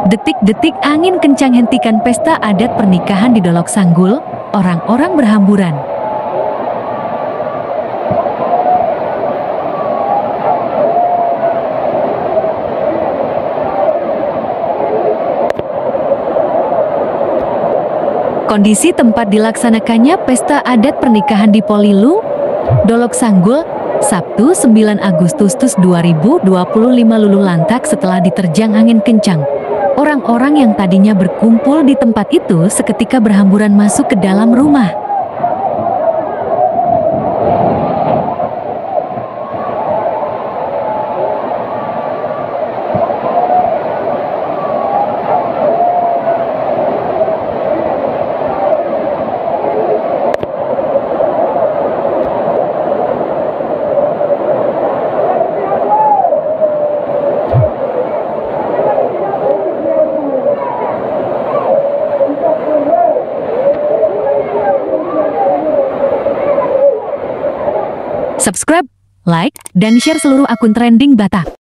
Detik-detik angin kencang hentikan pesta adat pernikahan di Dolok Sanggul, orang-orang berhamburan. Kondisi tempat dilaksanakannya pesta adat pernikahan di Polilu, Dolok Sanggul, Sabtu 9 Agustus 2025 luluh lantak setelah diterjang angin kencang. Orang-orang yang tadinya berkumpul di tempat itu seketika berhamburan masuk ke dalam rumah. Subscribe, like, dan share seluruh akun trending Batak.